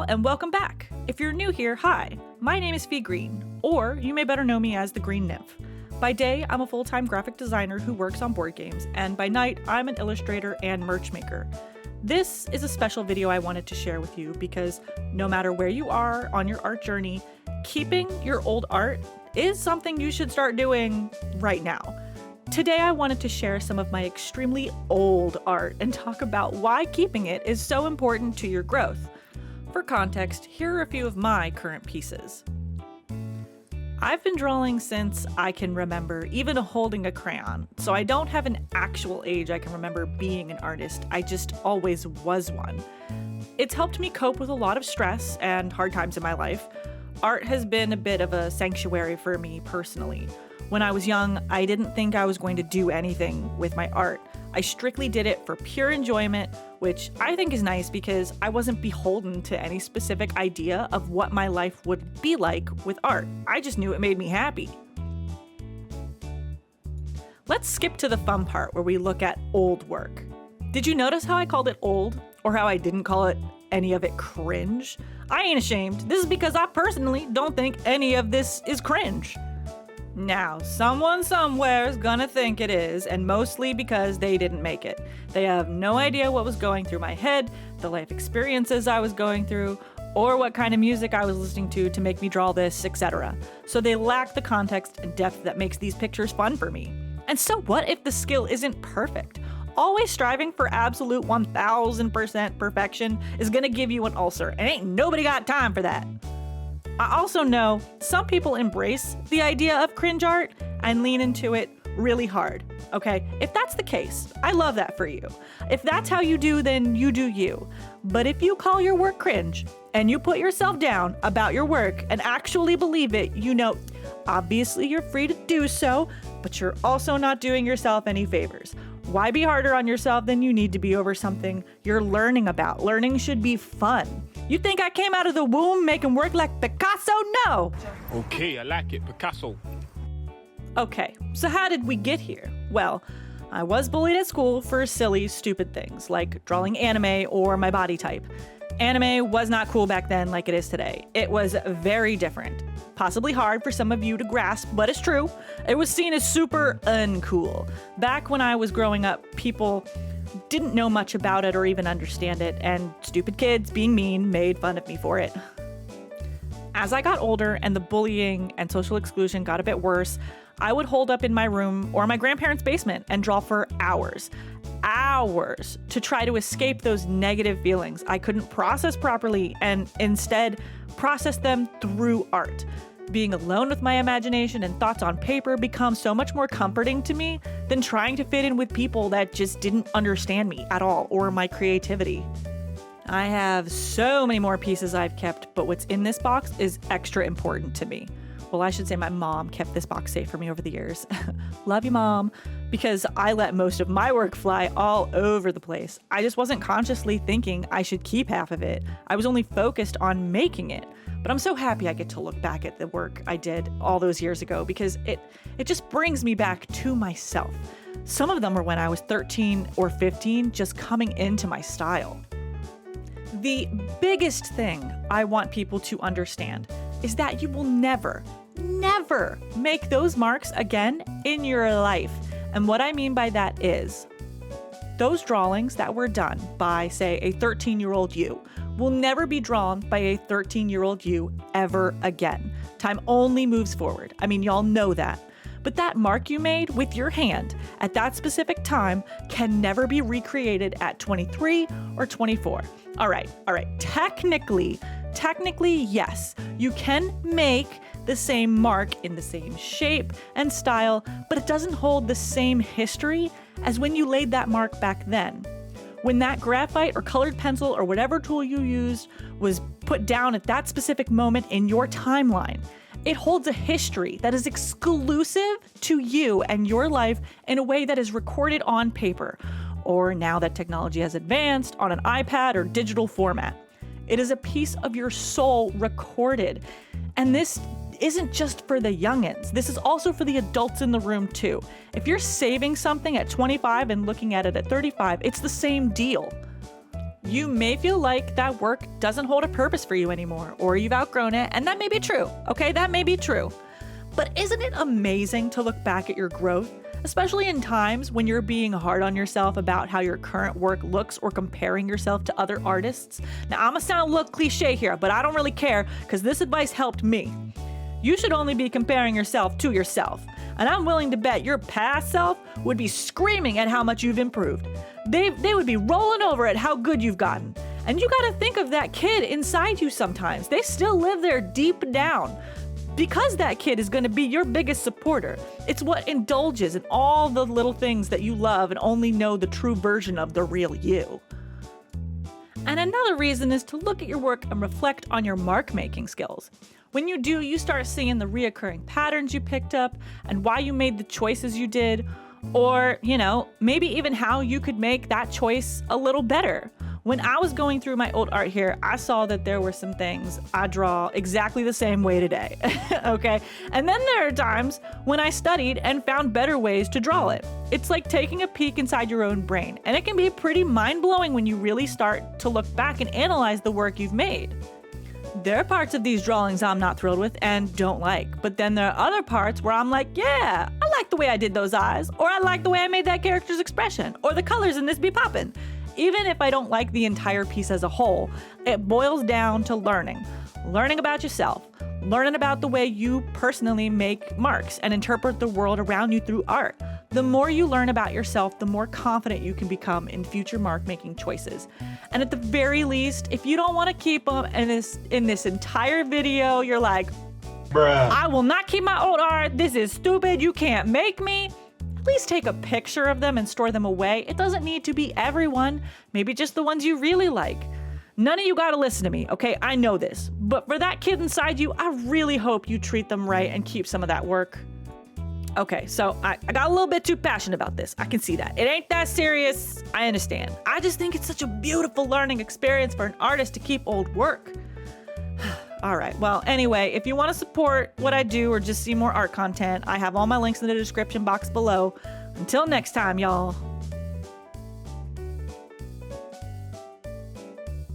all, and welcome back. If you're new here, hi. My name is Fee Green, or you may better know me as the Green Nymph. By day, I'm a full-time graphic designer who works on board games, and by night, I'm an illustrator and merch maker. This is a special video I wanted to share with you because no matter where you are on your art journey, keeping your old art is something you should start doing right now. Today, I wanted to share some of my extremely old art and talk about why keeping it is so important to your growth. For context, here are a few of my current pieces. I've been drawing since I can remember, even holding a crayon, so I don't have an actual age I can remember being an artist, I just always was one. It's helped me cope with a lot of stress and hard times in my life. Art has been a bit of a sanctuary for me personally. When I was young, I didn't think I was going to do anything with my art. I strictly did it for pure enjoyment, which I think is nice because I wasn't beholden to any specific idea of what my life would be like with art. I just knew it made me happy. Let's skip to the fun part where we look at old work. Did you notice how I called it old, or how I didn't call it any of it cringe? I ain't ashamed. This is because I personally don't think any of this is cringe. Now, someone somewhere is gonna think it is, and mostly because they didn't make it. They have no idea what was going through my head, the life experiences I was going through, or what kind of music I was listening to make me draw this, etc. So they lack the context and depth that makes these pictures fun for me. And so what if the skill isn't perfect? Always striving for absolute 1000% perfection is gonna give you an ulcer, and ain't nobody got time for that. I also know some people embrace the idea of cringe art and lean into it really hard. Okay, if that's the case, I love that for you. If that's how you do, then you do you. But if you call your work cringe and you put yourself down about your work and actually believe it, you know, obviously you're free to do so, but you're also not doing yourself any favors. Why be harder on yourself than you need to be over something you're learning about? Learning should be fun. You think I came out of the womb making work like Picasso? No! Okay, I like it, Picasso. Okay, so how did we get here? Well, I was bullied at school for silly, stupid things, like drawing anime or my body type. Anime was not cool back then like it is today. It was very different. Possibly hard for some of you to grasp, but it's true. It was seen as super uncool. Back when I was growing up, people didn't know much about it or even understand it, and stupid kids, being mean, made fun of me for it. As I got older and the bullying and social exclusion got a bit worse, I would hold up in my room or my grandparents' basement and draw for hours to try to escape those negative feelings I couldn't process properly and instead process them through art. Being alone with my imagination and thoughts on paper becomes so much more comforting to me than trying to fit in with people that just didn't understand me at all or my creativity. I have so many more pieces I've kept, but what's in this box is extra important to me. Well, I should say my mom kept this box safe for me over the years. Love you, Mom. Because I let most of my work fly all over the place. I just wasn't consciously thinking I should keep half of it. I was only focused on making it. But I'm so happy I get to look back at the work I did all those years ago because it just brings me back to myself. Some of them were when I was 13 or 15, just coming into my style. The biggest thing I want people to understand is that you will never make those marks again in your life. And what I mean by that is those drawings that were done by, say, a 13-year-old you will never be drawn by a 13-year-old you ever again. Time only moves forward. I mean, y'all know that. But that mark you made with your hand at that specific time can never be recreated at 23 or 24. All right. Technically, yes, you can make the same mark in the same shape and style, but it doesn't hold the same history as when you laid that mark back then. When that graphite or colored pencil or whatever tool you used was put down at that specific moment in your timeline, it holds a history that is exclusive to you and your life in a way that is recorded on paper, or now that technology has advanced, on an iPad or digital format. It is a piece of your soul recorded. And this isn't just for the youngins. This is also for the adults in the room too. If you're saving something at 25 and looking at it at 35, it's the same deal. You may feel like that work doesn't hold a purpose for you anymore, or you've outgrown it, and that may be true, okay? That may be true. But isn't it amazing to look back at your growth, especially in times when you're being hard on yourself about how your current work looks or comparing yourself to other artists? Now, I'm gonna sound a little cliche here, but I don't really care because this advice helped me. You should only be comparing yourself to yourself. And I'm willing to bet your past self would be screaming at how much you've improved. They would be rolling over at how good you've gotten. And you gotta think of that kid inside you sometimes. They still live there deep down. Because that kid is gonna be your biggest supporter. It's what indulges in all the little things that you love and only know the true version of the real you. And another reason is to look at your work and reflect on your mark making skills. When you do, you start seeing the reoccurring patterns you picked up and why you made the choices you did, or, maybe even how you could make that choice a little better. When I was going through my old art here, I saw that there were some things I draw exactly the same way today, okay? And then there are times when I studied and found better ways to draw it. It's like taking a peek inside your own brain, and it can be pretty mind-blowing when you really start to look back and analyze the work you've made. There are parts of these drawings I'm not thrilled with and don't like, but then there are other parts where I'm like, yeah, I like the way I did those eyes, or I like the way I made that character's expression, or the colors in this be poppin'. Even if I don't like the entire piece as a whole, it boils down to learning about yourself, learning about the way you personally make marks and interpret the world around you through art. The more you learn about yourself, the more confident you can become in future mark-making choices. And at the very least, if you don't want to keep them in this entire video, you're like, bruh, I will not keep my old art. This is stupid. You can't make me. At least take a picture of them and store them away. It doesn't need to be everyone. Maybe just the ones you really like. None of you gotta listen to me, okay? I know this. But for that kid inside you, I really hope you treat them right and keep some of that work. Okay, so I got a little bit too passionate about this. I can see that. It ain't that serious. I understand. I just think it's such a beautiful learning experience for an artist to keep old work. All right, well, anyway, if you want to support what I do or just see more art content, I have all my links in the description box below. Until next time, y'all.